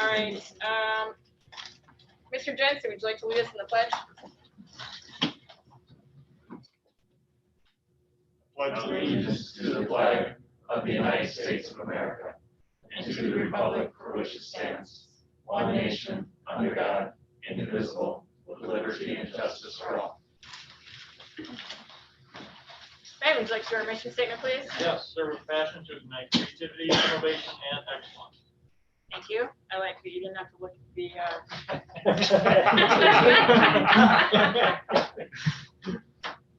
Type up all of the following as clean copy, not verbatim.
All right, Mr. Jensen, would you like to lead us in the pledge? Pledge allegiance to the flag of the United States of America and to the republic for which it stands, one nation, under God, indivisible, with liberty and justice for all. Ben, would you like to do our mission statement, please? Yes, serve with passion to ignite creativity, innovation, and excellence. Thank you. I like that you didn't have to look at the,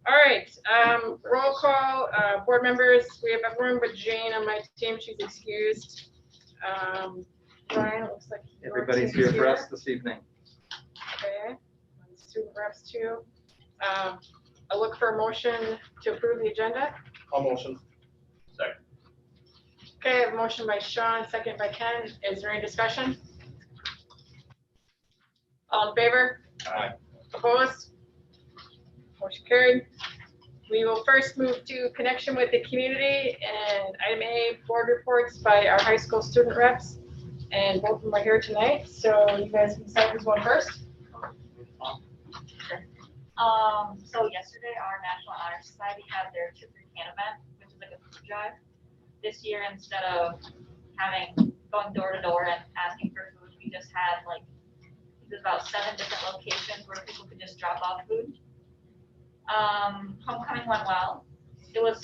all right, roll call, board members. We have everyone but Jane on my team. She's excused. Brian, it looks like your Everybody's team is here for us this evening. Okay, student reps too. I look for a motion to approve the agenda. I'll motion. Second. Okay, I have a motion by Sean, second by Ken. Is there any discussion? All in favor? Aye. Opposed? Motion carried. We will first move to connection with the community and item A, board reports by our high school student reps. And both of them are here tonight, so you guys can decide who's going first. So yesterday, our National Honor Society had their Chip Your Can event, which is like a food drive. This year, instead of going door to door and asking for food, we just had there's about 7 different locations where people could just drop off food. Homecoming went well. It was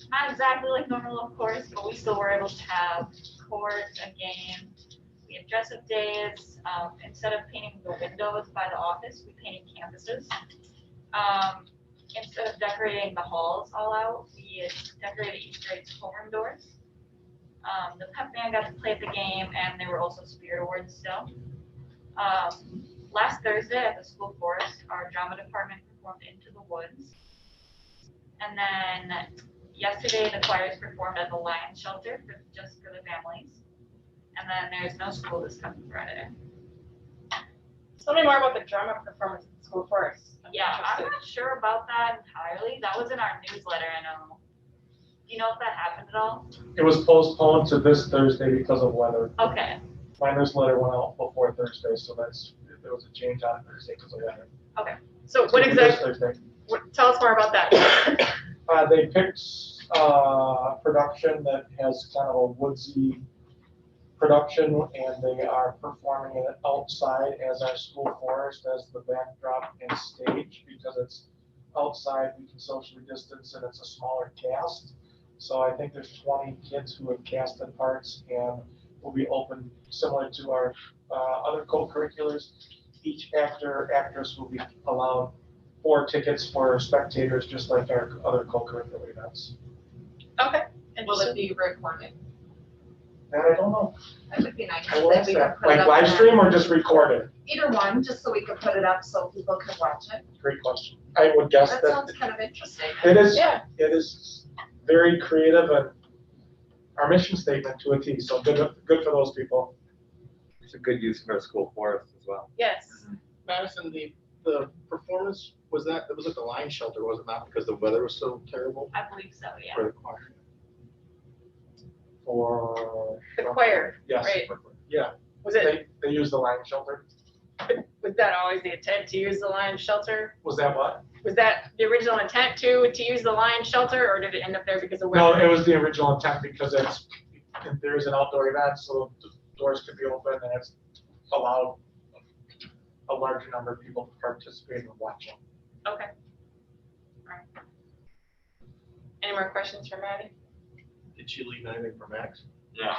not exactly like normal, of course, but we still were able to have courts, a game. We had dress-up days. Instead of painting the windows by the office, we painted canvases. Instead of decorating the halls all out, we decorated each grade's homeroom doors. The pep band got to play at the game, and there were also spirit awards still. Last Thursday at the school forest, our drama department performed Into the Woods. And then yesterday, the choirs performed at the Lion Shelter just for the families. And then there's no school this coming Friday. Tell me more about the drama performance at the school forest. Yeah, I'm not sure about that entirely. That was in our newsletter, I know. Do you know if that happened at all? It was postponed to this Thursday because of weather. Okay, My newsletter went out before Thursday, so there was a change on Thursday because of weather. So what This exactly, Thursday. tell us more about that. They picked production that has kind of a woodsy production, and they are performing it outside as our school forest as the backdrop and stage, because it's outside, we can socially distance, and it's a smaller cast. So I think there's 20 kids who have casted parts, and will be open similar to our other co-curriculars. Each actor, actress will be allowed 4 tickets for spectators, just like our other co-curricular events. Okay. Will it be recorded? And I don't know, That would be nice. I will Then ask we can that, put it like up live on- stream or just recorded? Either one, just so we can put it up so people can watch it. Great question. I would guess That that sounds kind of interesting. it is, Yeah. it is very creative, and our mission statement to a T, so good for those people. It's a good use of our school forest as well. Yes. Madison, the performance, it was at the Lion Shelter, was it not, because the weather was so terrible I believe so, yeah. for the choir? For. The choir, Yes. right. Yeah, Was it, they use the Lion Shelter. was that always the intent to use the lion shelter? Was that what? Was that the original intent to use the lion shelter, or did it end up there because of No, weather? it was the original intent, because there's an outdoor event, so the doors could be open, and it's allowed a larger number of people to participate and watch. Okay. All right. Any more questions for Maddie? Did she leave anything for Max? Yeah,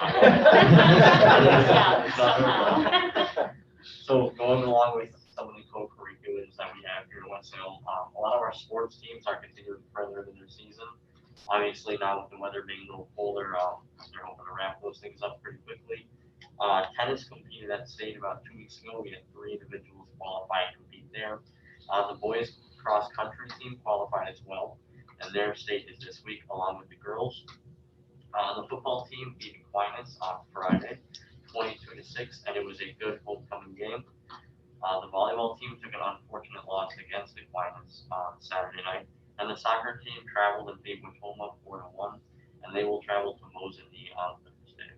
somehow. So going along with some of the co-curriculars that we have here at West Hill, a lot of our sports teams are continuing further in their season. Obviously now with the weather being a little colder, they're hoping to wrap those things up pretty quickly. Tennis competed at state about 2 weeks ago. We had 3 individuals qualify and compete there. The boys cross country team qualified as well, and their state is this week along with the girls. The football team beat Aquinas on Friday, 22-6, and it was a good homecoming game. The volleyball team took an unfortunate loss against Aquinas on Saturday night, and the soccer team traveled and beat Wachoma 4-1, and and they will travel to Mosinee on Thursday.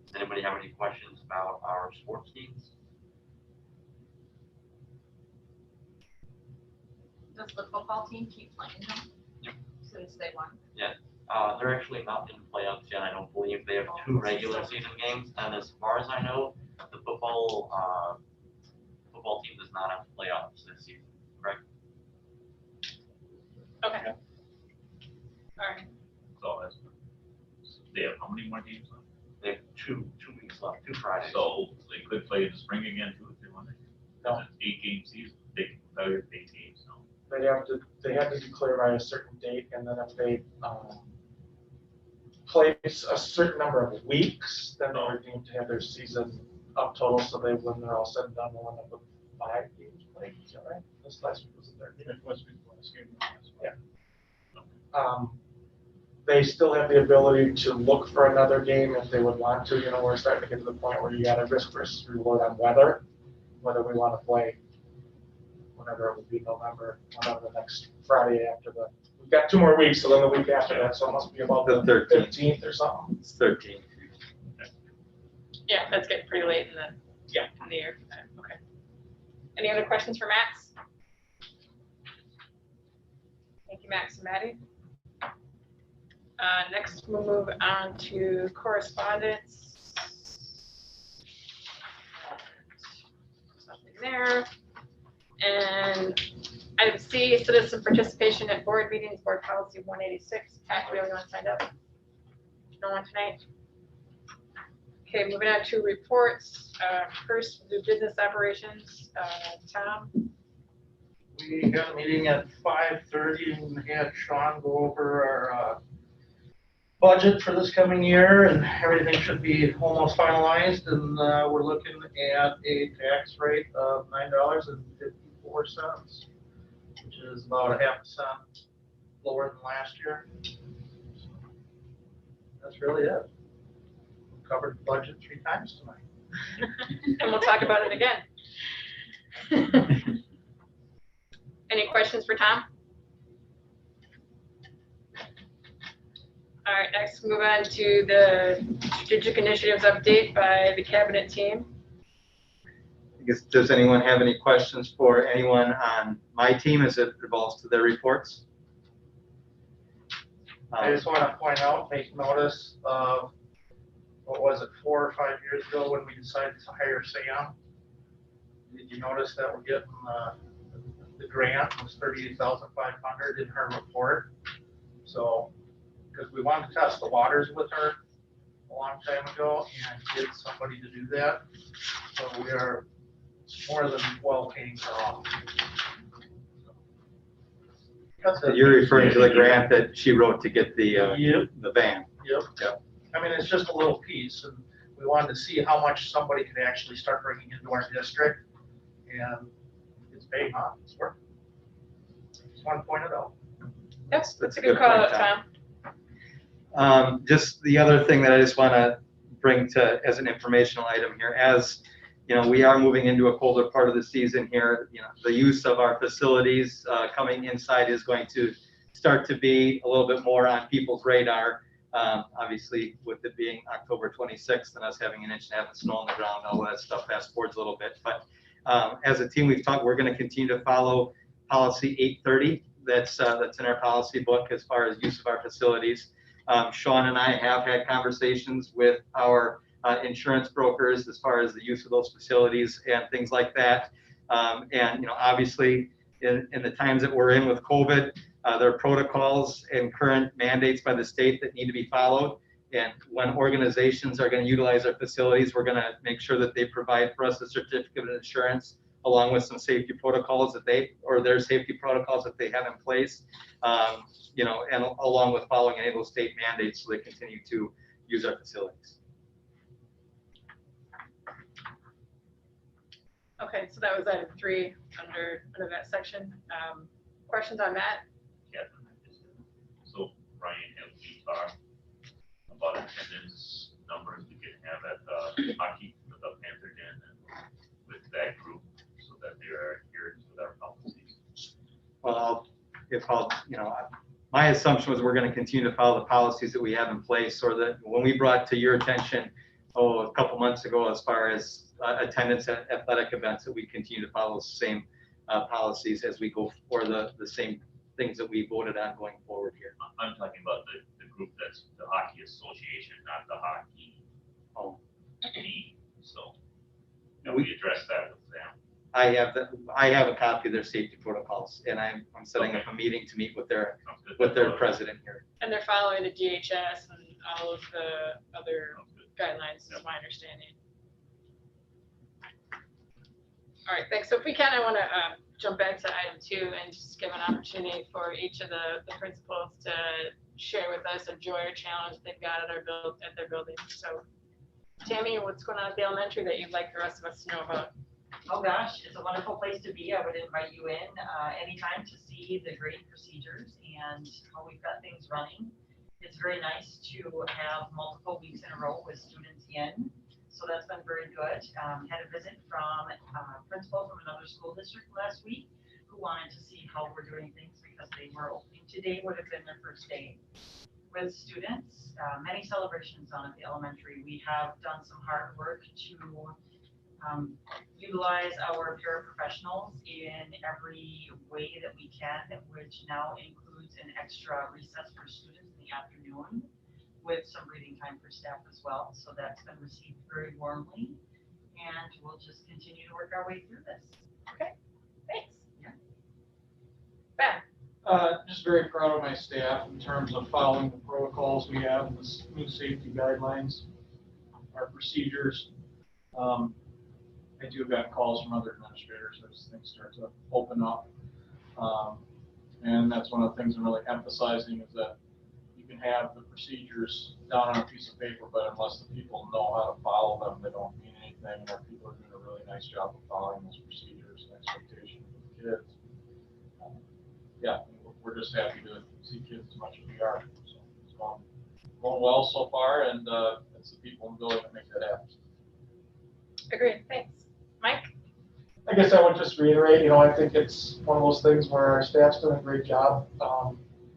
Does anybody have any questions about our sports teams? Does the football team keep playing them? Yep. Since they won? They're actually not in playoffs yet. I don't believe they have 2 regular season games, and as far as I know, the football team does not have playoffs this season, correct? Okay. All right. So that's, they have how many more games left? They have two weeks left, 2 Fridays. So they could play in the spring again too if they wanted. No. It's 8-game season, they can play 8 games now. They have to declare by a certain date, and then if they, play a certain number of weeks, then they're deemed to have their season up total, so they, when they're all said and done, they'll end up with 5 games played, is that right? This last week was the third game. Yeah. They still have the ability to look for another game if they would want to, we're starting to get to the point where you got a risk versus reward on whether we want to play whenever it would be November, whenever the next Friday after we've got 2 more weeks, so then the week after that, so it must be about the The 13th. 15th or something. It's 13. Yeah, that's getting pretty late in the year. Okay. Any other questions for Max? Thank you, Max and Maddie. Next, we'll move on to correspondence. Nothing there. And item C, citizen participation at board meetings, board policy 186. Pat, we only want signed up? No one tonight? Okay, moving on to reports. First, the business operations. Tom? We had a meeting at 5:30 and had Sean go over our budget for this coming year, and everything should be almost finalized, and we're looking at a tax rate of $9.54, which is about a half a cent lower than last year. That's really it. We covered the budget 3 times tonight. And we'll talk about it again. Any questions for Tom? All right, next move on to the strategic initiatives update by the cabinet team. I guess, does anyone have any questions for anyone on my team as it revolves to their reports? I just want to point out, make notice of, what was it, 4 or 5 years ago when we decided to hire Sam? Did you notice that we're getting the grant was $38,500 in her report? So, because we wanted to test the waters with her a long time ago and get somebody to do that. So we are more than well paying her off. So you're referring to the grant that she wrote to get the Yep. the van. Yep. Yep. I mean, it's just a little piece, and we wanted to see how much somebody could actually start bringing into our district, and it's paying off, it's working. Just want to point it out. Yes, That's that's a a good good call point, out, Tom. Just the other thing that I just want to bring to as an informational item here, as we are moving into a colder part of the season here. The use of our facilities coming inside is going to start to be a little bit more on people's radar. Obviously, with it being October 26th and us having 1.5 inches of snow on the ground, all that stuff fast forwards a little bit. But as a team, we've talked, we're going to continue to follow policy 830. That's in our policy book as far as use of our facilities. Sean and I have had conversations with our insurance brokers as far as the use of those facilities and things like that. And obviously, in the times that we're in with COVID, there are protocols and current mandates by the state that need to be followed. And when organizations are going to utilize our facilities, we're going to make sure that they provide for us a certificate of insurance along with some safety protocols that their safety protocols that they have in place, and along with following any of those state mandates so they continue to use our facilities. Okay, so that was item 3 under that section. Questions on that? So Brian, have we talked about attendance numbers we can have at hockey with the Panther Den and with that group so that they are adherent to our policies? Well, my assumption was we're going to continue to follow the policies that we have in place, or that when we brought to your attention, a couple months ago, as far as attendance at athletic events, that we continue to follow the same policies as we go for the same things that we voted on going forward here. I'm talking about the group that's the hockey association, not the hockey league. So, we addressed that with them. I have a copy of their safety protocols, and I'm setting up a meeting to meet with their president here. And they're following the DHS and all of the other guidelines, is my understanding. All right, thanks. So if we can, I want to jump back to item 2 and just give an opportunity for each of the principals to share with us a joy or challenge they've got at their building. So Tammy, what's going on at the elementary that you'd like the rest of us to know about? Oh gosh, it's a wonderful place to be. I would invite you in anytime to see the great procedures and how we've got things running. It's very nice to have multiple weeks in a row with students in. So that's been very good. Had a visit from a principal from another school district last week who wanted to see how we're doing things because they were opening. Today would have been their first day with students. Many celebrations on at the elementary. We have done some hard work to utilize our paraprofessionals in every way that we can, which now includes an extra recess for students in the afternoon with some reading time for staff as well. So that's been received very warmly, and we'll just continue to work our way through this. Okay, thanks. Yeah. Ben? Just very proud of my staff in terms of following the protocols we have, the new safety guidelines, our procedures. I do get calls from other administrators as things start to open up. And that's one of the things I'm really emphasizing is that you can have the procedures down on a piece of paper, but unless the people know how to follow them, they don't mean anything. And our people are doing a really nice job of following those procedures and expectations of the kids. Yeah, we're just happy to see kids as much as we are. So it's going well so far, and it's the people in the building that make that happen. Agreed, thanks. Mike? I guess I would just reiterate, I think it's one of those things where our staff's doing a great job.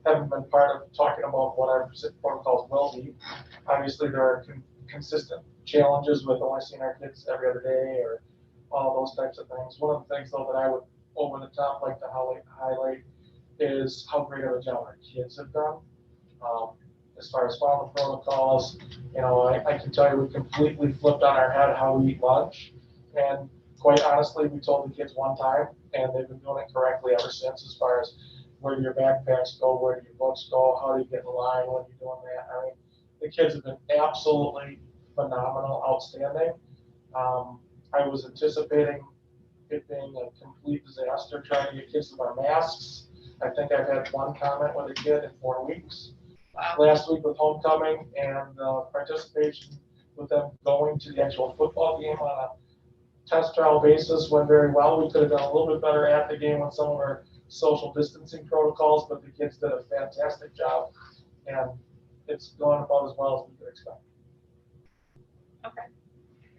Haven't been part of talking about what our protocols will be. Obviously, there are consistent challenges with only seeing our kids every other day or all those types of things. One of the things, though, that I would over the top like to highlight is how great of a job our kids have done. As far as following the protocols, I can tell you we completely flipped on our head how we eat lunch. And quite honestly, we told the kids one time, and they've been doing it correctly ever since, as far as where do your backpacks go, where do your books go, how do you get in line when you're doing that. I mean, the kids have been absolutely phenomenal, outstanding. I was anticipating it being a complete disaster trying to get kids to wear masks. I think I've had one comment with a kid in 4 weeks. Wow. Last week with homecoming and participation with them going to the actual football game on a test trial basis went very well. We could have done a little bit better at the game with some of our social distancing protocols, but the kids did a fantastic job, and it's going about as well as we could expect. Okay,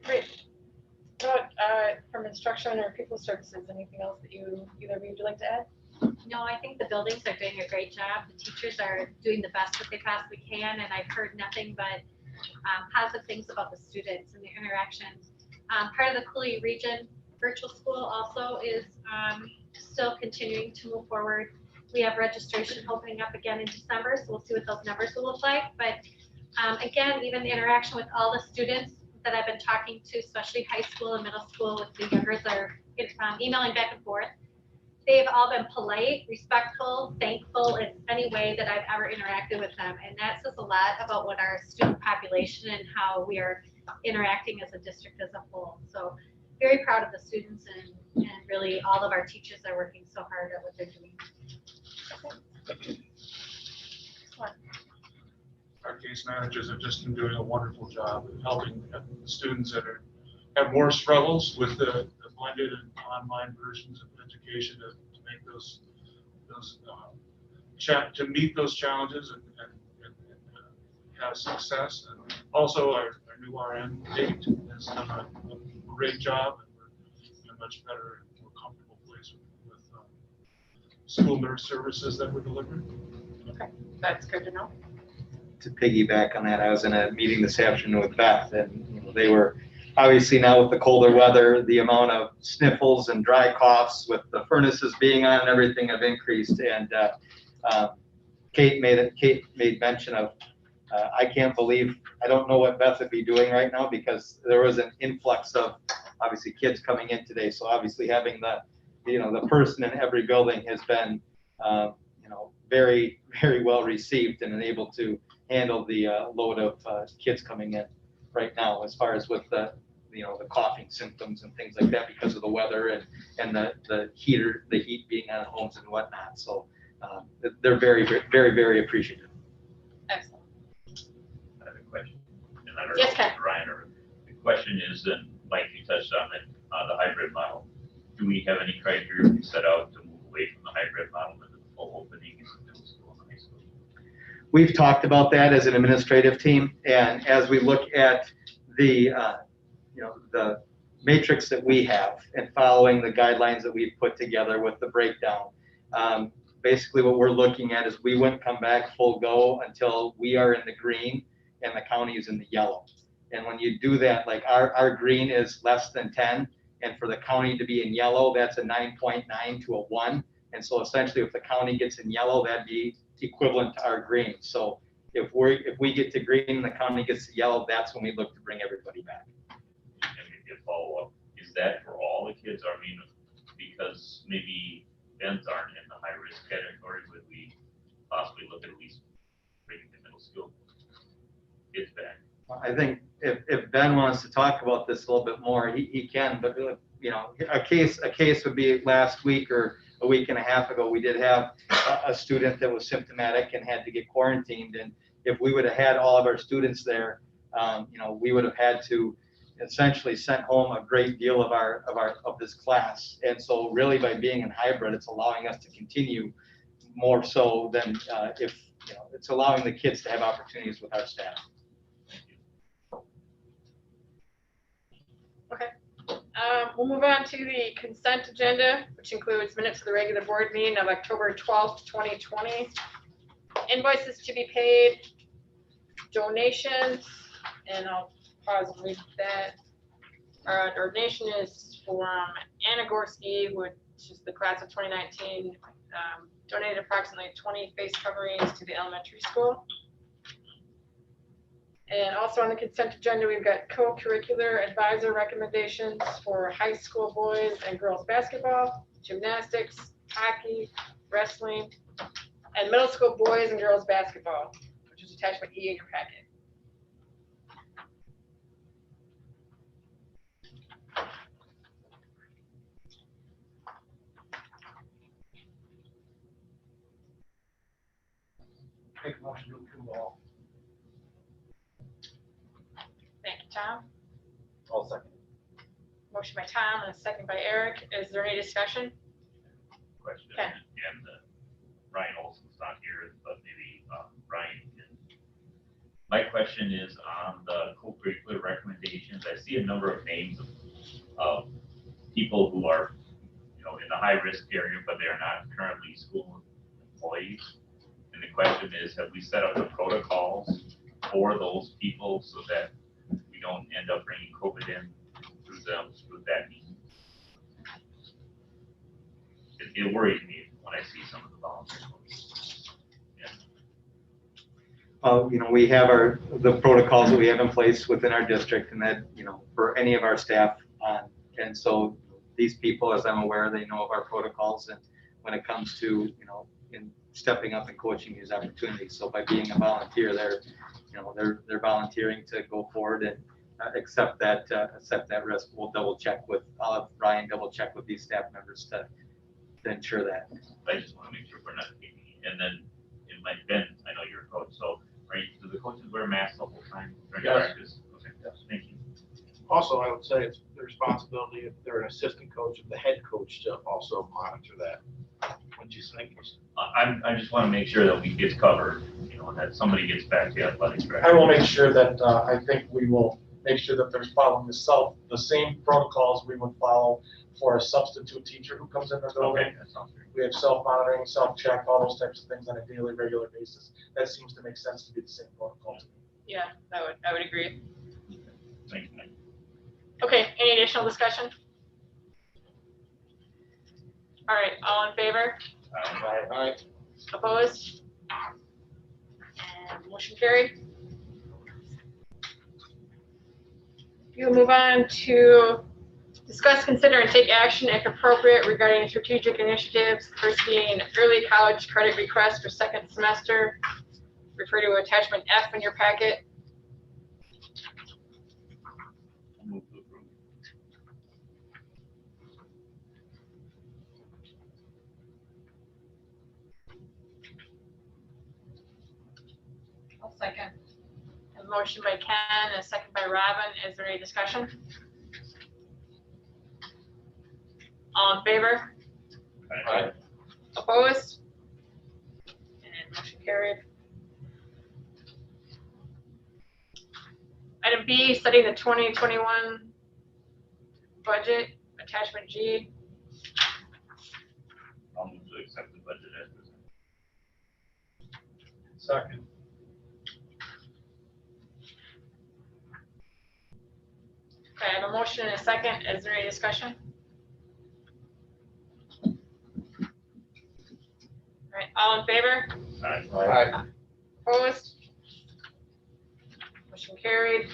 great. What from instruction or people services, anything else that either of you would like to add? No, I think the buildings are doing a great job. The teachers are doing the best that they possibly can, and I've heard nothing but positive things about the students and the interactions. Part of the Cooley Region virtual school also is still continuing to move forward. We have registration opening up again in December, so we'll see what those numbers will look like. But again, even the interaction with all the students that I've been talking to, especially high school and middle school with the youngers, are emailing back and forth. They've all been polite, respectful, thankful in any way that I've ever interacted with them. And that says a lot about what our student population and how we are interacting as a district as a whole. So very proud of the students and really all of our teachers are working so hard at what they're doing. Our case managers have just been doing a wonderful job of helping the students that have more struggles with the blended and online versions of education to make to meet those challenges and have success. And also our new RN, Date, has done a great job, and we're in a much better and more comfortable place with school nurse services that we're delivering. That's good to know. To piggyback on that, I was in a meeting this afternoon with Beth, and they were obviously now with the colder weather, the amount of sniffles and dry coughs with the furnaces being on and everything have increased. And Kate made mention of, I can't believe, I don't know what Beth would be doing right now because there was an influx of obviously kids coming in today. So obviously having the person in every building has been, very, very well received and able to handle the load of kids coming in right now, as far as with the coughing symptoms and things like that because of the weather and the heat being on homes and whatnot. So they're very, very, very, very appreciative. Excellent. I have a question. And I don't Yes, know if Ken. it's Ryan or, the question is, and Mike, you touched on it, the hybrid model. Do we have any criteria we set out to move away from the hybrid model and the full opening in the middle school and high school? We've talked about that as an administrative team, and as we look at the matrix that we have and following the guidelines that we've put together with the breakdown, basically what we're looking at is we wouldn't come back full go until we are in the green and the county is in the yellow. And when you do that, like our green is less than 10, and for the county to be in yellow, that's a 9.9 to a 1. And so essentially, if the county gets in yellow, that'd be equivalent to our green. So if we get to green and the county gets to yellow, that's when we look to bring everybody back. And maybe a follow-up, is that for all the kids? I mean, because maybe Ben's aren't in the high-risk category, would we possibly look at least bringing the middle school kids back? I think if Ben wants to talk about this a little bit more, he can, but a case would be last week or a week and a half ago, we did have a student that was symptomatic and had to get quarantined. And if we would have had all of our students there, we would have had to essentially send home a great deal of this class. And so really by being in hybrid, it's allowing us to continue more so than it's allowing the kids to have opportunities with our staff. Okay. We'll move on to the consent agenda, which includes minutes of the regular board meeting of October 12th, 2020. Invoices to be paid, donations, and I'll pause and read that. Our donation is from Anna Gorski, which is the class of 2019, donated approximately 20 face coverings to the elementary school. And also on the consent agenda, we've got co-curricular advisor recommendations for high school boys and girls basketball, gymnastics, hockey, wrestling, and middle school boys and girls basketball, which is attachment E in your packet. Make a motion to approve all. Thank you, Tom. I'll second. Motion by Tom and a second by Eric. Is there any discussion? Question. Okay. And Ryan Olson's not here, but maybe Ryan can. My question is on the co-curricular recommendations. I see a number of names of people who are, in the high-risk area, but they are not currently school employees. And the question is, have we set up the protocols for those people so that we don't end up bringing COVID in through them, through that means? It worries me when I see some of the volunteers. Yeah. We have the protocols that we have in place within our district, and that, for any of our staff. And so these people, as I'm aware, they know of our protocols, and when it comes to, in stepping up and coaching these opportunities. So by being a volunteer, they're volunteering to go forward and accept that risk. I'll have Ryan double check with these staff members to ensure that. I just want to make sure we're not taking it. And then in my Ben, I know you're a coach, so do the coaches wear masks the whole time during Yes. practice? Okay, thank you. Also, I would say it's the responsibility, if they're an assistant coach, of the head coach to also monitor that. Wouldn't you think? I just want to make sure that we get covered, and that somebody gets back to athletics. I will make sure that, I think we will make sure that they're following the same protocols we would follow for a substitute teacher who comes in the building. Okay, that sounds great. We have self-monitoring, self-check, all those types of things on a daily, regular basis. That seems to make sense to be the same protocol. Yeah, I would agree. Thank you, Mike. Okay, any additional discussion? All right, all in favor? Aye. Opposed? And motion carried. We'll move on to discuss, consider, and take action if appropriate regarding strategic initiatives. First being early college credit request for second semester. Refer to attachment F in your packet. I'll move to approve. I'll second. A motion by Ken, a second by Robin. Is there any discussion? All in favor? Aye. Opposed? And motion carried. Item B, studying the 2021 budget, attachment G. I'll move to accept the budget as presented. Second. Okay, I have a motion and a second. Is there any discussion? All right, all in favor? Aye. Opposed? Motion carried.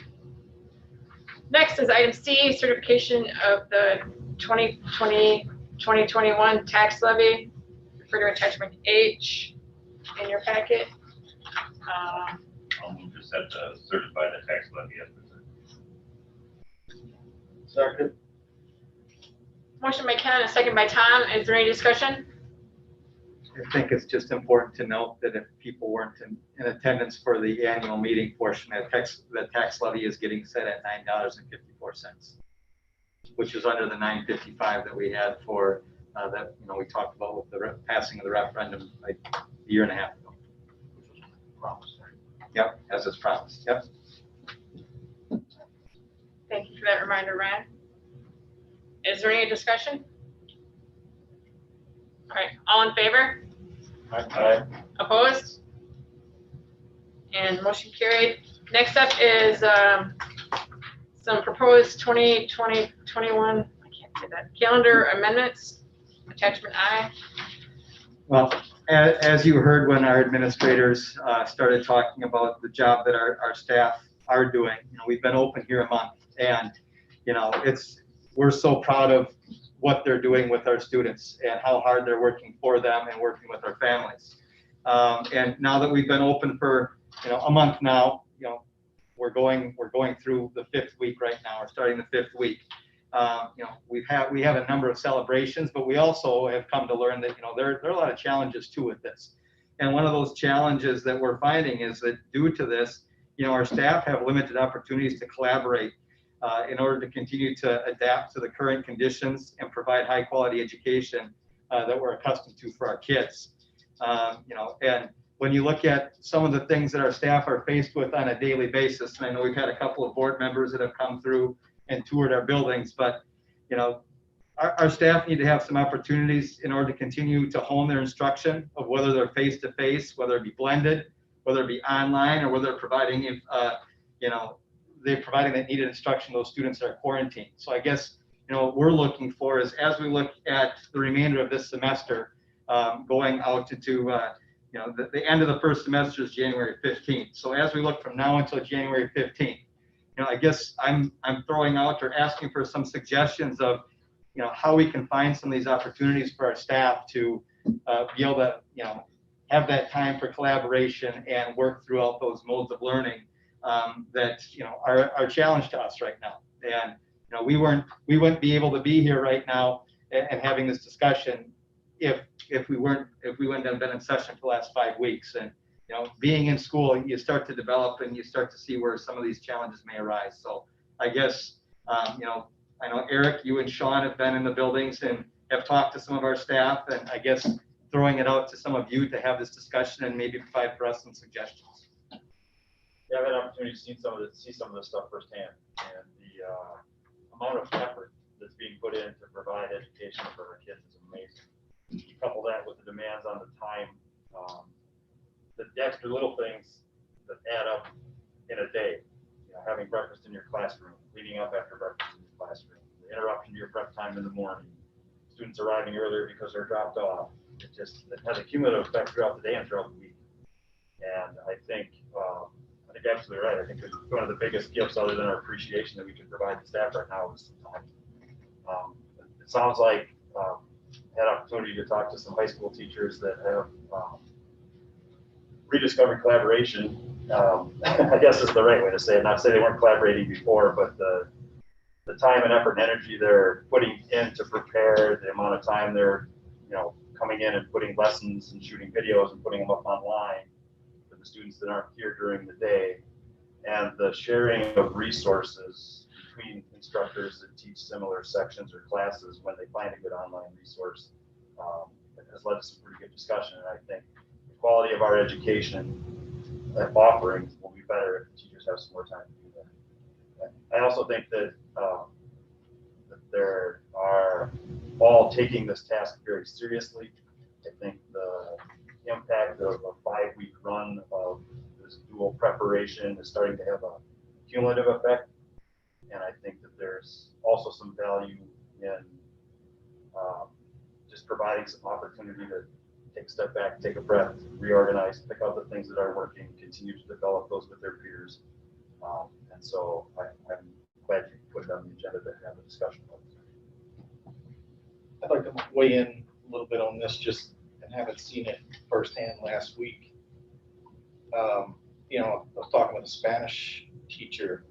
Next is item C, certification of the 2020-2021 tax levy. Refer to attachment H in your packet. I'll move to certify the tax levy as presented. Second. Motion by Ken, a second by Tom. Is there any discussion? I think it's just important to note that if people weren't in attendance for the annual meeting portion, the tax levy is getting set at $9.54, which is under the $9.55 that we had for that, we talked about with the passing of the referendum like a year and a half ago. Yep, as it's promised. Yep. Thank you for that reminder, Ryan. Is there any discussion? All right, all in favor? Aye. Opposed? And motion carried. Next up is some proposed 2020-21, I can't say that, calendar amendments, attachment I. Well, as you heard when our administrators started talking about the job that our staff are doing, we've been open here a month, and we're so proud of what they're doing with our students and how hard they're working for them and working with our families. And now that we've been open for a month now, we're going through the 5th week right now. We're starting the 5th week. We have a number of celebrations, but we also have come to learn that there are a lot of challenges too with this. And one of those challenges that we're finding is that due to this, our staff have limited opportunities to collaborate in order to continue to adapt to the current conditions and provide high quality education that we're accustomed to for our kids. And when you look at some of the things that our staff are faced with on a daily basis, and I know we've had a couple of board members that have come through and toured our buildings, but our staff need to have some opportunities in order to continue to hone their instruction of whether they're face-to-face, whether it be blended, whether it be online, or whether they're providing they're providing that needed instruction to those students that are quarantined. So I guess what we're looking for is, as we look at the remainder of this semester, going out to the end of the first semester is January 15th. So as we look from now until January 15th, I guess I'm throwing out or asking for some suggestions of how we can find some of these opportunities for our staff to be able to have that time for collaboration and work throughout those modes of learning that are a challenge to us right now. And we wouldn't be able to be here right now and having this discussion if we wouldn't have been in session for the last 5 weeks. And being in school, you start to develop and you start to see where some of these challenges may arise. So I guess I know Eric, you and Sean have been in the buildings and have talked to some of our staff, and I guess throwing it out to some of you to have this discussion and maybe provide for us some suggestions. I've had an opportunity to see some of this stuff firsthand, and the amount of effort that's being put in to provide education for our kids is amazing. You couple that with the demands on the time, the extra little things that add up in a day. You know, having breakfast in your classroom, cleaning up after breakfast in your classroom, the interruption to your prep time in the morning, students arriving earlier because they're dropped off. It has a cumulative effect throughout the day and throughout the week. And I think absolutely right. I think one of the biggest gifts, other than our appreciation, that we can provide the staff right now is time. It sounds like I had an opportunity to talk to some high school teachers that have rediscovered collaboration. I guess is the right way to say it. Not to say they weren't collaborating before, but the time and effort and energy they're putting in to prepare, the amount of time they're coming in and putting lessons and shooting videos and putting them up online for the students that aren't here during the day, and the sharing of resources between instructors that teach similar sections or classes when they find a good online resource has led to some pretty good discussion. And I think the quality of our education offerings will be better if the teachers have some more time to do that. I also think that there are all taking this task very seriously. I think the impact of a 5-week run of this dual preparation is starting to have a cumulative effect. And I think that there's also some value in just providing some opportunity to take a step back, take a breath, reorganize, pick out the things that are working, continue to develop those with their peers. And so I'm glad you put it on the agenda to have a discussion about this. I'd like to weigh in a little bit on this, just and haven't seen it firsthand last week. I was talking with a Spanish teacher,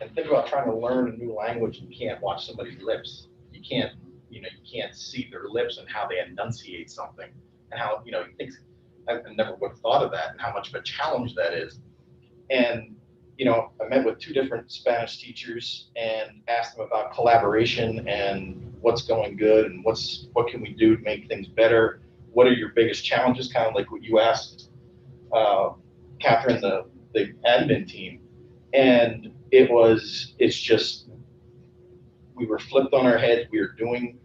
and think about trying to learn a new language and you can't watch somebody's lips. You can't see their lips and how they enunciate something, and how, you think, I never would have thought of that and how much of a challenge that is. And, I met with 2 different Spanish teachers and asked them about collaboration and what's going good and what can we do to make things better. What are your biggest challenges? Kind of like what you asked Catherine, the admin team. And it's just, we were flipped on our heads. We are doing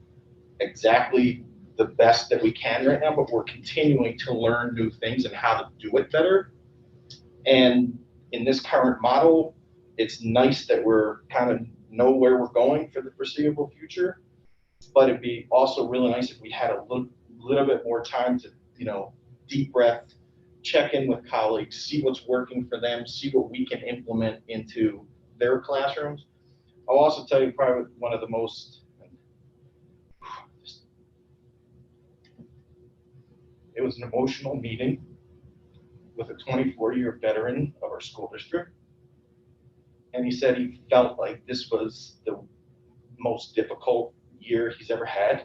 exactly the best that we can right now, but we're continuing to learn new things and how to do it better. And in this current model, it's nice that we're kind of know where we're going for the foreseeable future, but it'd be also really nice if we had a little bit more time to, deep breath, check in with colleagues, see what's working for them, see what we can implement into their classrooms. I'll also tell you probably one of the most, it was an emotional meeting with a 24-year veteran of our school district. And he said he felt like this was the most difficult year he's ever had.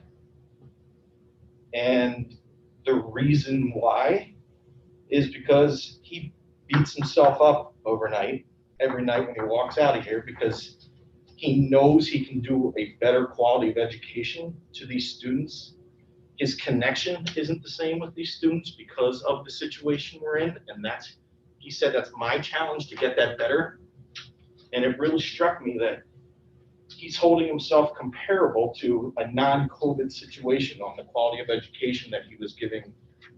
And the reason why is because he beats himself up overnight, every night when he walks out of here, because he knows he can do a better quality of education to these students. His connection isn't the same with these students because of the situation we're in, and he said that's my challenge to get that better. And it really struck me that he's holding himself comparable to a non-COVID situation on the quality of education that he was giving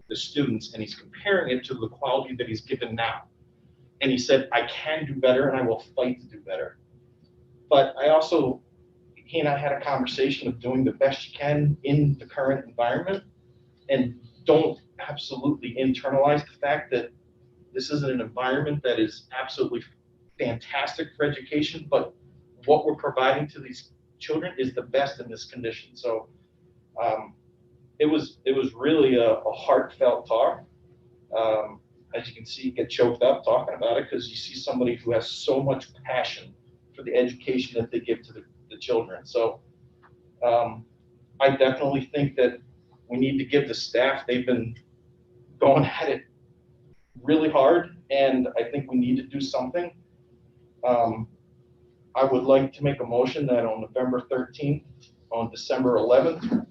the students, and he's comparing it to the quality that he's given now. And he said, I can do better and I will fight to do better. But he and I had a conversation of doing the best you can in the current environment, and don't absolutely internalize the fact that this is an environment that is absolutely fantastic for education, but what we're providing to these children is the best in this condition. So it was really a heartfelt talk. As you can see, you get choked up talking about it because you see somebody who has so much passion for the education that they give to the children. So I definitely think that we need to give the staff, they've been going at it really hard, and I think we need to do something. I would like to make a motion that on November 13th, on December 11th,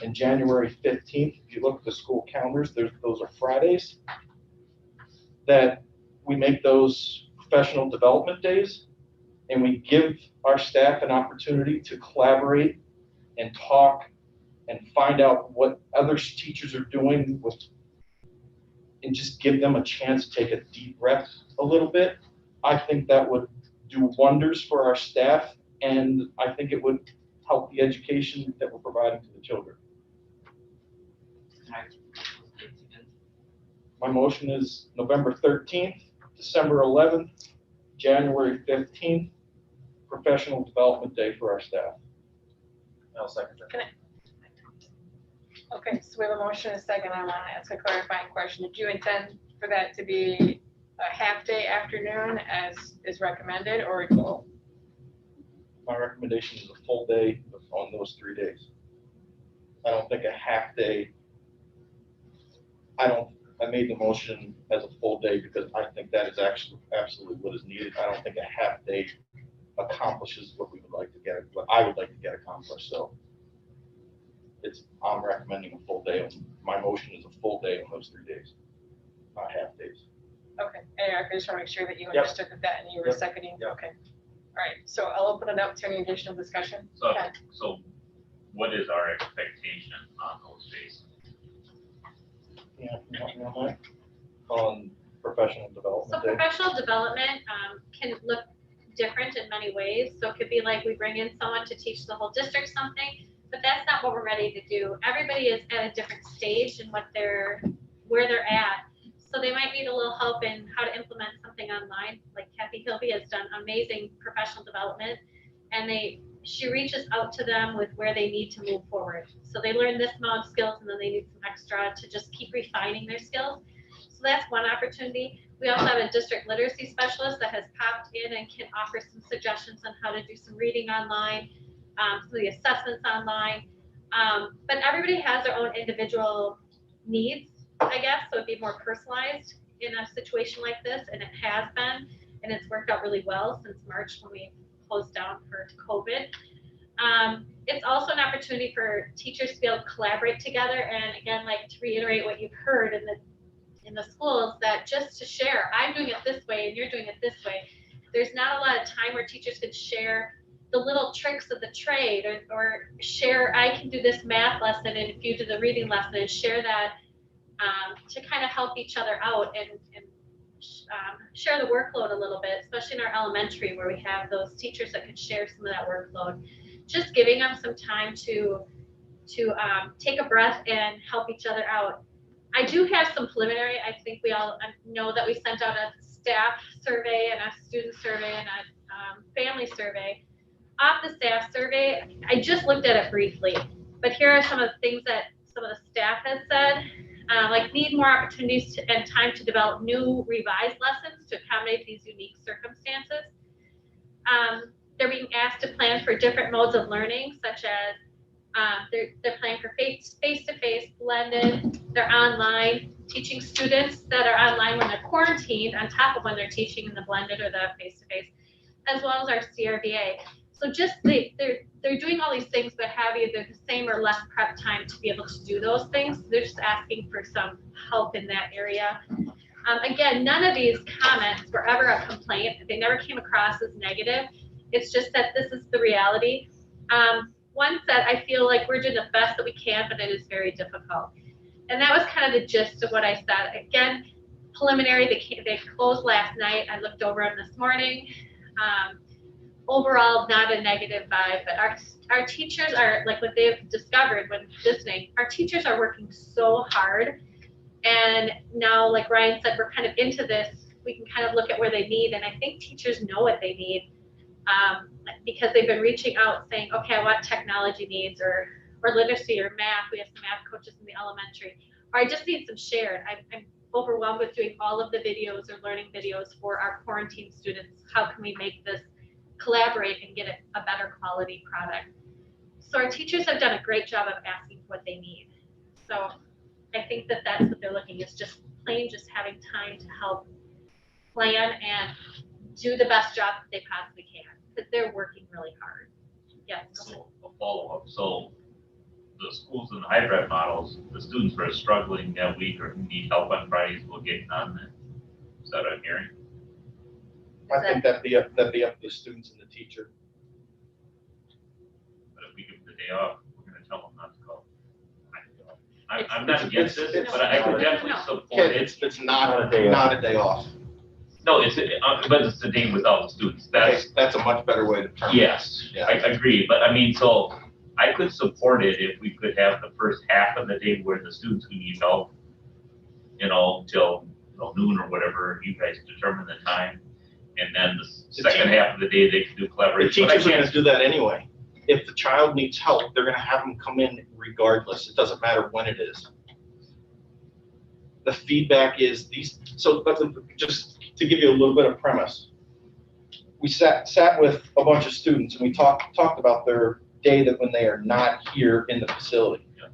and January 15th, if you look at the school calendars, those are Fridays, that we make those professional development days, and we give our staff an opportunity to collaborate and talk and find out what other teachers are doing with, and just give them a chance to take a deep breath a little bit. I think that would do wonders for our staff, and I think it would help the education that we're providing to the children. My motion is November 13th, December 11th, January 15th, Professional Development Day for our staff. I'll second that. Okay, so we have a motion and a second. I want to ask a clarifying question. Did you intend for that to be a half-day afternoon as is recommended, or a full? My recommendation is a full day on those 3 days. I don't think a half day, I made the motion as a full day because I think that is actually absolutely what is needed. I don't think a half day accomplishes what we would like to get, what I would like to get accomplished, so. I'm recommending a full day. My motion is a full day on those 3 days, not half days. Okay, Eric, I just want to make sure that you Yep. understood that and you were Yep. seconding. Yep. Okay. All right, so I'll open it up to any additional discussion. So, Okay. so what is our expectation on those days? Yeah, on professional So development day. professional development can look different in many ways. So it could be like we bring in someone to teach the whole district something, but that's not what we're ready to do. Everybody is at a different stage in where they're at. So they might need a little help in how to implement something online. Like Kathy Hilby has done amazing professional development, and she reaches out to them with where they need to move forward. So they learn this amount of skills, and then they need some extra to just keep refining their skills. So that's one opportunity. We also have a district literacy specialist that has popped in and can offer some suggestions on how to do some reading online, some of the assessments online. But everybody has their own individual needs, I guess, so it'd be more personalized in a situation like this, and it has been, and it's worked out really well since March when we closed down for COVID. It's also an opportunity for teachers to be able to collaborate together, and again, like to reiterate what you've heard in the schools, that just to share, I'm doing it this way and you're doing it this way. There's not a lot of time where teachers can share the little tricks of the trade, or share, I can do this math lesson and if you do the reading lesson, and share that to kind of help each other out and share the workload a little bit, especially in our elementary where we have those teachers that can share some of that workload. Just giving them some time to take a breath and help each other out. I do have some preliminary. I think we all know that we sent out a staff survey and a student survey and a family survey. Off the staff survey, I just looked at it briefly, but here are some of the things that some of the staff has said. Like need more opportunities and time to develop new revised lessons to accommodate these unique circumstances. They're being asked to plan for different modes of learning, such as they're planning for face-to-face, blended, they're online, teaching students that are online when they're quarantined on top of when they're teaching in the blended or the face-to-face, as well as our CRVA. So just they're doing all these things, but have either the same or less prep time to be able to do those things. They're just asking for some help in that area. Again, none of these comments were ever a complaint. They never came across as negative. It's just that this is the reality. One said, I feel like we're doing the best that we can, but it is very difficult. And that was kind of the gist of what I said. Again, preliminary, they closed last night. I looked over them this morning. Overall, not a negative vibe, but our teachers are, like what they've discovered when listening, our teachers are working so hard. And now, like Ryan said, we're kind of into this. We can kind of look at where they need, and I think teachers know what they need. Because they've been reaching out saying, okay, I want technology needs or literacy or math. We have some math coaches in the elementary. Or I just need some shared. I'm overwhelmed with doing all of the videos or learning videos for our quarantine students. How can we make this collaborate and get a better quality product? So our teachers have done a great job of asking what they need. So I think that that's what they're looking, is just plain just having time to help plan and do the best job that they possibly can, because they're working really hard. Yes. So a follow-up. So the schools in the hybrid models, the students who are struggling that week or who need help on Fridays will get on that. Is that what I'm hearing? I think that'd be up to the students and the teacher. But if we give them the day off, we're gonna tell them not to go. I'm not against this, but I could definitely support it. It's not a day off. No, but it's the day without the students. That's a much better way to term it. Yes, I agree, but I mean, so I could support it if we could have the first half of the day where the students who need help, till noon or whatever, you guys determine the time. And then the second half of the day, they can do The collaboration. teachers are gonna do that anyway. If the child needs help, they're gonna have them come in regardless. It doesn't matter when it is. The feedback is just to give you a little bit of premise. We sat with a bunch of students and we talked about their day that when they are not here in the facility. Yeah.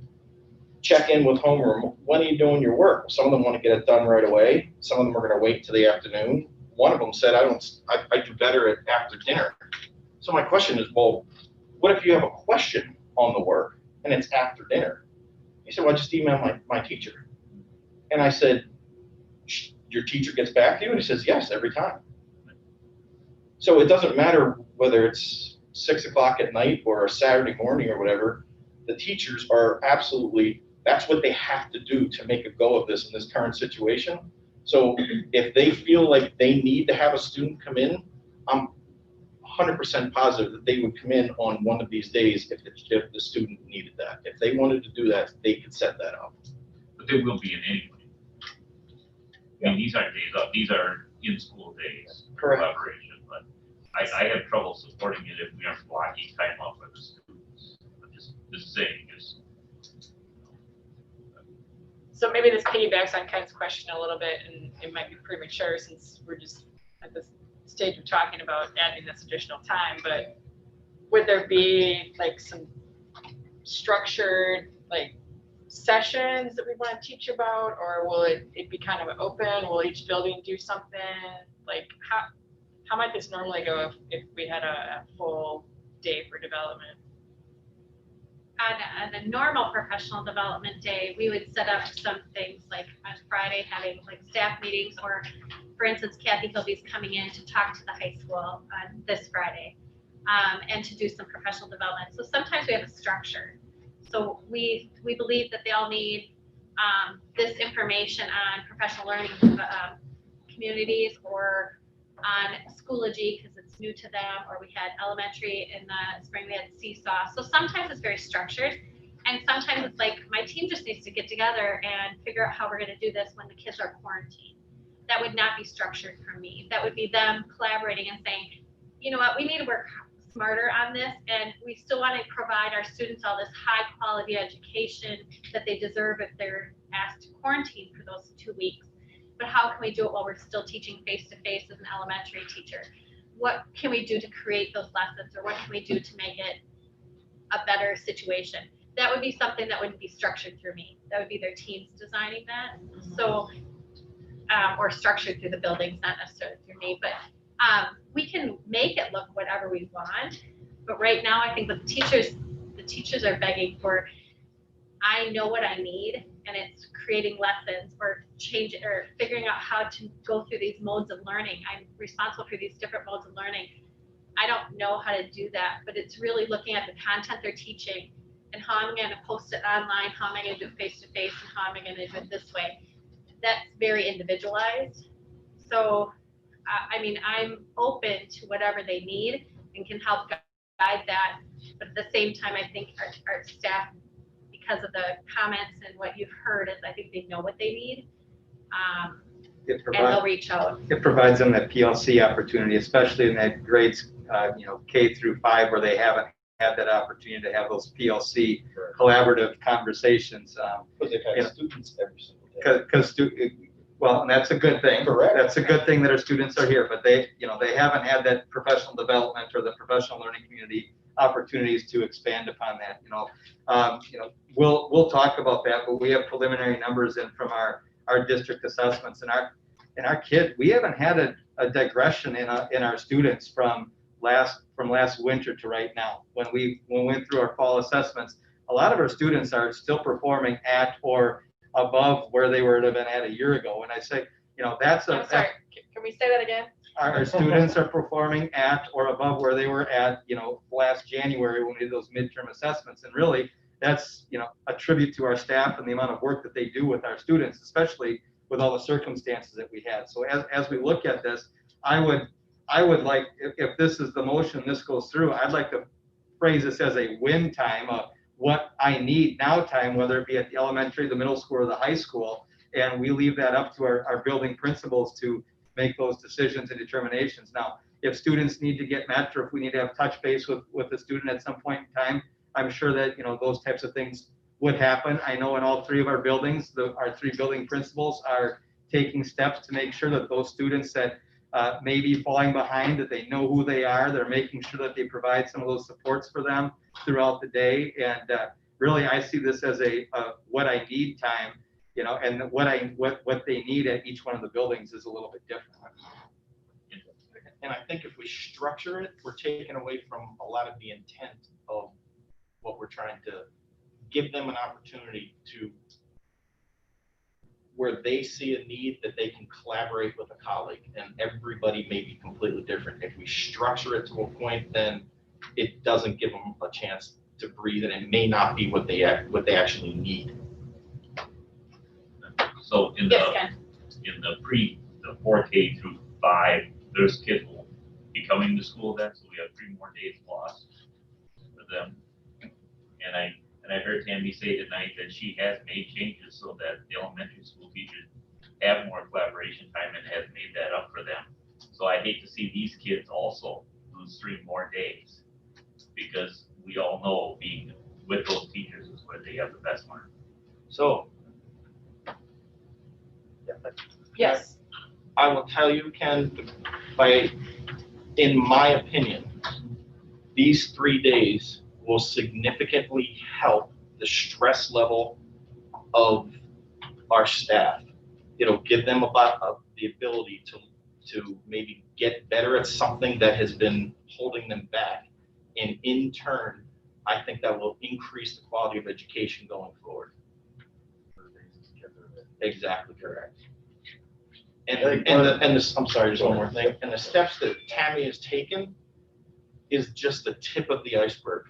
Check in with homeroom. When are you doing your work? Some of them want to get it done right away. Some of them are going to wait till the afternoon. One of them said, I do better after dinner. So my question is, well, what if you have a question on the work and it's after dinner? He said, well, I just email my teacher. And I said, your teacher gets back to you? And he says, yes, every time. So it doesn't matter whether it's 6 o'clock at night or a Saturday morning or whatever. The teachers are absolutely, that's what they have to do to make a go of this in this current situation. So if they feel like they need to have a student come in, I'm 100% positive that they would come in on one of these days if the student needed that. If they wanted to do that, they could set that up. But they will be in anyway. I mean, these aren't days off, these are in-school days, Correct. collaboration, but I have trouble supporting it if we aren't blocking time off for the students. I'm just saying, So maybe this piggybacks on Ken's question a little bit, and it might be premature since we're just at this stage of talking about adding this additional time, but would there be like some structured sessions that we want to teach about, or will it be kind of open? Will each building do something? Like how might this normally go if we had a full day for development? On a normal professional development day, we would set up some things like on Friday having staff meetings, or for instance, Kathy Hilby's coming in to talk to the high school on this Friday and to do some professional development. So sometimes we have a structure. So we believe that they all need this information on professional learning communities or on Schoology because it's new to them, or we had elementary in the spring, we had Seesaw. So sometimes it's very structured, and sometimes it's like my team just needs to get together and figure out how we're going to do this when the kids are quarantined. That would not be structured for me. That would be them collaborating and saying, you know what, we need to work smarter on this, and we still want to provide our students all this high quality education that they deserve if they're asked to quarantine for those 2 weeks. But how can we do it while we're still teaching face-to-face as an elementary teacher? What can we do to create those lessons, or what can we do to make it a better situation? That would be something that wouldn't be structured through me. That would be their teams designing that. So, or structured through the buildings, not necessarily through me, but we can make it look whatever we want. But right now, I think the teachers are begging for, I know what I need, and it's creating lessons or change or figuring out how to go through these modes of learning. I'm responsible for these different modes of learning. I don't know how to do that, but it's really looking at the content they're teaching and how I'm going to post it online, how am I going to do it face-to-face, and how am I going to do it this way. That's very individualized. So, I mean, I'm open to whatever they need and can help guide that. But at the same time, I think our staff, because of the comments and what you've heard, is I think they know what they need, and they'll reach out. It provides them that PLC opportunity, especially in that grades, K through 5, where they haven't had that opportunity to have those PLC collaborative conversations. Because they've had students every single day. Because well, and that's a good thing. Correct. That's a good thing that our students are here, but they haven't had that professional development or the professional learning community opportunities to expand upon that. We'll talk about that, but we have preliminary numbers in from our district assessments, and our kid, we haven't had a digression in our students from last winter to right now. When we went through our fall assessments, a lot of our students are still performing at or above where they would have been at a year ago. When I say, that's I'm sorry, can we say that again? our students are performing at or above where they were at, last January when we did those midterm assessments. And really, that's, a tribute to our staff and the amount of work that they do with our students, especially with all the circumstances that we had. So as we look at this, I would like, if this is the motion, this goes through, I'd like to phrase this as a win time, what I need now time, whether it be at the elementary, the middle school, or the high school. And we leave that up to our building principals to make those decisions and determinations. Now, if students need to get met, or if we need to have touch base with the student at some point in time, I'm sure that, those types of things would happen. I know in all three of our buildings, our three building principals are taking steps to make sure that those students that may be falling behind, that they know who they are. They're making sure that they provide some of those supports for them throughout the day. And really, I see this as a what I need time, and what they need at each one of the buildings is a little bit different. And I think if we structure it, we're taking away from a lot of the intent of what we're trying to give them an opportunity to, where they see a need that they can collaborate with a colleague, and everybody may be completely different. If we structure it to a point, then it doesn't give them a chance to breathe, and it may not be what they actually need. So in Yes, the 4K through 5, those kids will be coming to school then, so we have 3 more days lost for them. And I heard Tammy say tonight that she has made changes so that the elementary school teachers have more collaboration time and has made that up for them. So I hate to see these kids also lose 3 more days, because we all know being with those teachers is where they have the best learning. So, Yes. I will tell you, Ken, in my opinion, these 3 days will significantly help the stress level of our staff. It'll give them the ability to maybe get better at something that has been holding them back. And in turn, I think that will increase the quality of education going forward. Exactly correct. I'm sorry, just one more thing. And the steps that Tammy has taken is just the tip of the iceberg.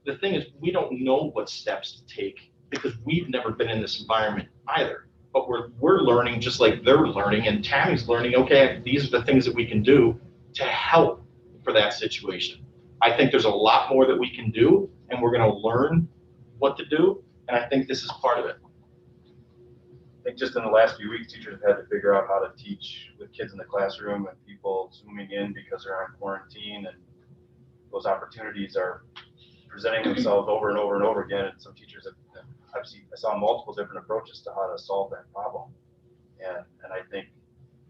The thing is, we don't know what steps to take because we've never been in this environment either. But we're learning just like they're learning, and Tammy's learning, okay, these are the things that we can do to help for that situation. I think there's a lot more that we can do, and we're gonna learn what to do, and I think this is part of it. I think just in the last few weeks, teachers have had to figure out how to teach with kids in the classroom and people zooming in because they're on quarantine, and those opportunities are presenting themselves over and over and over again. And some teachers I saw multiple different approaches to how to solve that problem. And I think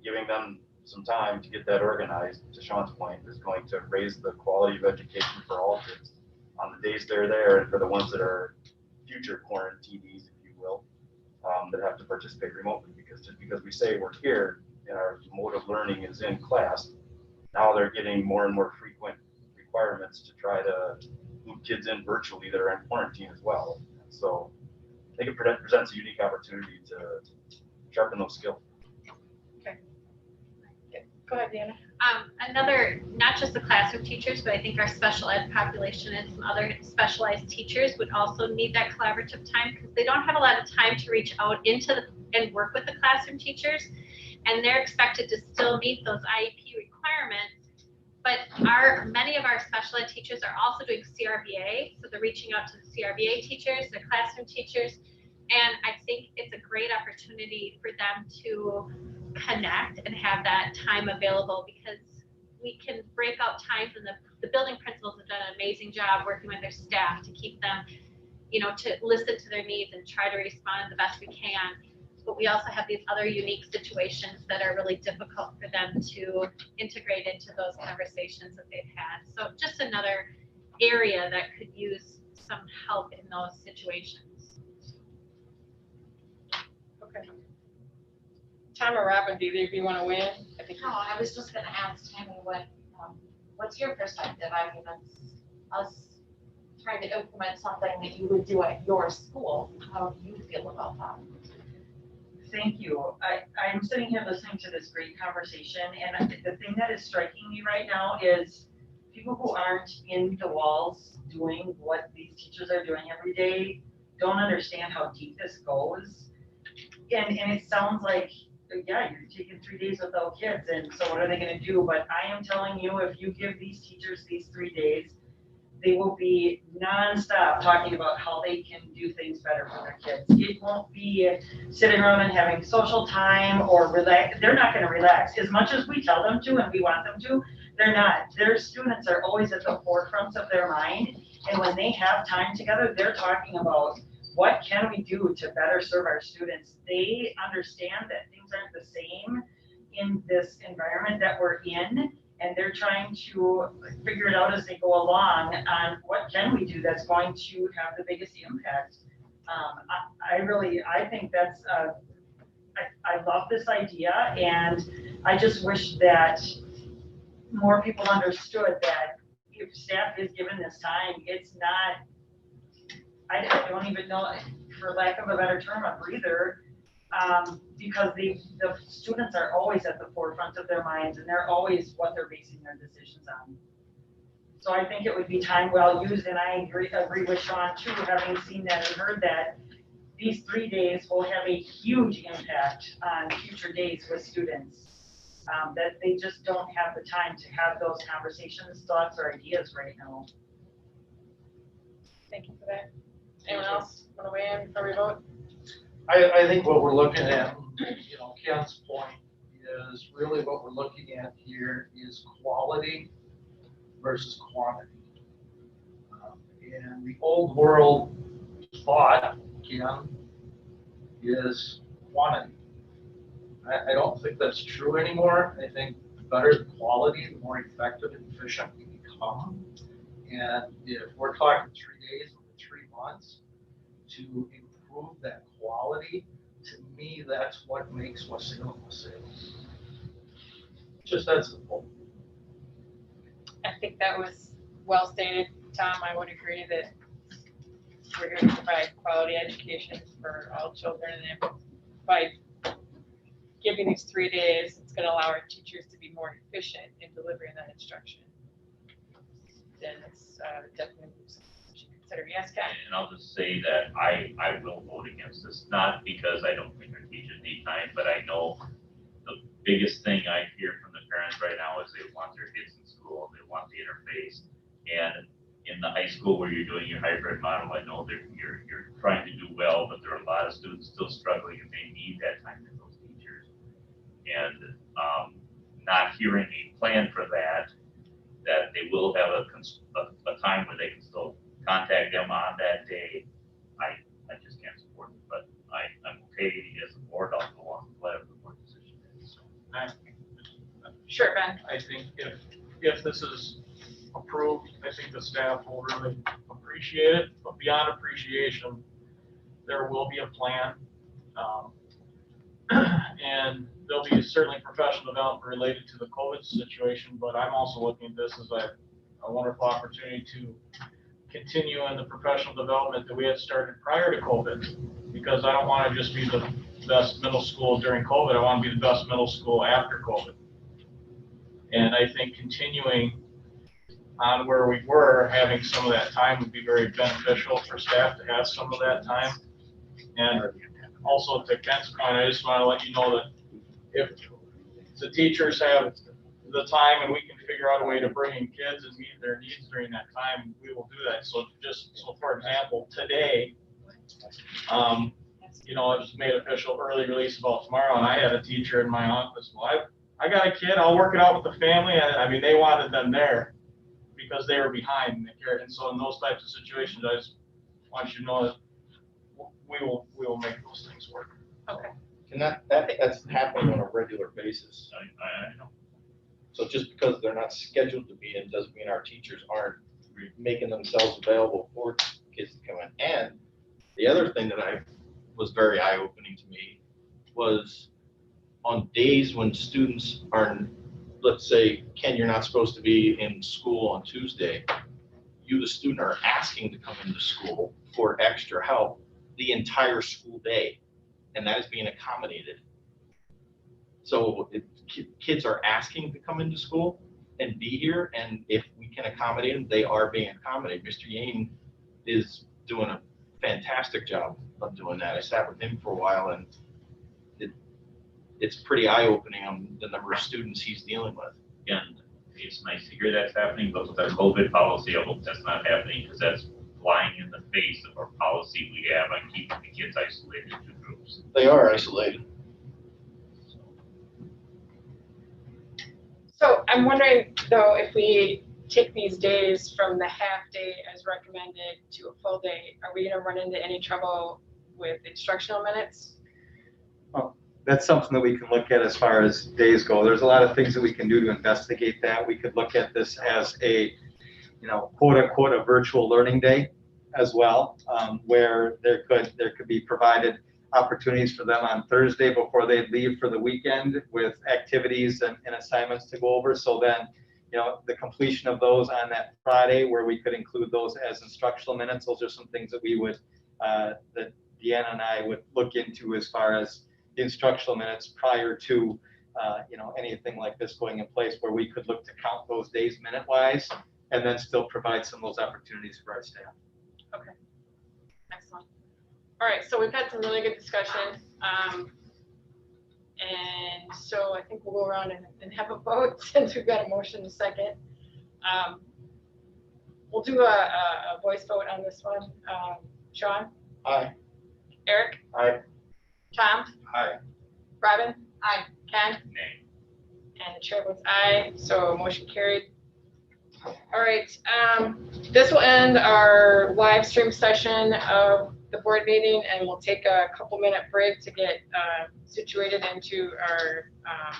giving them some time to get that organized, to Sean's point, is going to raise the quality of education for all kids on the days they're there, and for the ones that are future quarantinees, if you will, that have to participate remotely. Because just because we say we're here and our mode of learning is in class, now they're getting more and more frequent requirements to try to move kids in virtually that are in quarantine as well. So I think it presents a unique opportunity to sharpen those skills. Okay. Go ahead, Deanna. Another, not just the classroom teachers, but I think our special ed population and some other specialized teachers would also need that collaborative time because they don't have a lot of time to reach out and work with the classroom teachers. And they're expected to still meet those IEP requirements. But many of our special ed teachers are also doing CRVA. So they're reaching out to the CRVA teachers, the classroom teachers. And I think it's a great opportunity for them to connect and have that time available because we can break out times, and the building principals have done an amazing job working with their staff to keep them, to listen to their needs and try to respond the best we can. But we also have these other unique situations that are really difficult for them to integrate into those conversations that they've had. So just another area that could use some help in those situations. Okay. Tom or Robin, do either of you want to win? No, I was just gonna ask Tammy, what's your perspective? I mean, that's us trying to implement something that you would do at your school. How do you feel about that? Thank you. I'm sitting here listening to this great conversation, and the thing that is striking me right now is people who aren't in the walls doing what these teachers are doing every day don't understand how deep this goes. And it sounds like, yeah, you're taking 3 days without kids, and so what are they gonna do? But I am telling you, if you give these teachers these 3 days, they will be nonstop talking about how they can do things better for their kids. It won't be sitting around and having social time or relax. They're not gonna relax as much as we tell them to and we want them to. They're not. Their students are always at the forefront of their mind. And when they have time together, they're talking about what can we do to better serve our students. They understand that things aren't the same in this environment that we're in. And they're trying to figure it out as they go along on what can we do that's going to have the biggest impact. I think that's, I love this idea, and I just wish that more people understood that if staff is given this time, it's not, I don't even know, for lack of a better term, a breather. Because the students are always at the forefront of their minds, and they're always what they're basing their decisions on. So I think it would be time well used, and I agree with Sean too, having seen that and heard that these 3 days will have a huge impact on future days with students. That they just don't have the time to have those conversations, thoughts, or ideas right now. Thank you for that. Anyone else want to weigh in before we vote? I think what we're looking at, Ken's point is really what we're looking at here is quality versus quantity. And the old world thought, Ken, is quantity. I don't think that's true anymore. I think the better the quality, the more effective and efficient we become. And if we're talking 3 days or 3 months to improve that quality, to me, that's what makes Wassail Wassail. Just that simple. I think that was well stated, Tom. I would agree that we're going to provide quality education for all children, and by giving these 3 days, it's going to allow our teachers to be more efficient in delivering that instruction. Then it's definitely something we should consider. Yes, Ken? And I'll just say that I will vote against this, not because I don't think our teachers need time, but I know the biggest thing I hear from the parents right now is they want their kids in school, they want the interface. And in the high school where you're doing your hybrid model, I know that you're trying to do well, but there are a lot of students still struggling, and they need that time with those teachers. And not hearing a plan for that they will have a time where they can still contact them on that day, I just can't support it. But I'm okay as a board, I'll go on with whatever the board decision is. Sure, Ben. I think if this is approved, I think the staff will really appreciate it, but beyond appreciation, there will be a plan. And there'll be certainly professional development related to the COVID situation, but I'm also looking at this as a wonderful opportunity to continue in the professional development that we had started prior to COVID, because I don't want to just be the best middle school during COVID, I want to be the best middle school after COVID. And I think continuing on where we were, having some of that time would be very beneficial for staff to have some of that time. And also to Ken's point, I just want to let you know that if the teachers have the time and we can figure out a way to bring in kids and meet their needs during that time, we will do that. So for example, today, it was made official early release about tomorrow, and I had a teacher in my office. Well, I got a kid, I'll work it out with the family. I mean, they wanted them there because they were behind and they cared. And so in those types of situations, I just want you to know that we will make those things work. Okay. And that's happening on a regular basis. I know. So just because they're not scheduled to be in doesn't mean our teachers aren't making themselves available for kids to come in. And the other thing that was very eye-opening to me was on days when students are, let's say, Ken, you're not supposed to be in school on Tuesday. You, the student, are asking to come into school for extra help the entire school day. and that is being accommodated. So kids are asking to come into school and be here, and if we can accommodate them, they are being accommodated. Mr. Yane is doing a fantastic job of doing that. I sat with him for a while, and it's pretty eye-opening on the number of students he's dealing with. And it's nice to hear that's happening, but with our COVID policy, I hope that's not happening, because that's flying in the face of our policy we have on keeping the kids isolated to groups. They are isolated. So I'm wondering though, if we take these days from the half day as recommended to a full day, are we gonna run into any trouble with instructional minutes? That's something that we can look at as far as days go. There's a lot of things that we can do to investigate that. We could look at this as a, quote unquote, a virtual learning day as well, where there could be provided opportunities for them on Thursday before they leave for the weekend with activities and assignments to go over. So then, the completion of those on that Friday, where we could include those as instructional minutes. Those are some things that we would, that Deanna and I would look into as far as the instructional minutes prior to, anything like this going in place, where we could look to count those days minute-wise and then still provide some of those opportunities for our staff. Okay, excellent. All right, so we've had some really good discussion. And so I think we'll go around and have a vote since we've got a motion in a second. We'll do a voice vote on this one. Sean? Aye. Eric? Aye. Tom? Aye. Robin? Aye. Ken? Nay. And the chair votes aye, so motion carried. All right, this will end our live stream session of the board meeting, and we'll take a couple minute break to get situated into our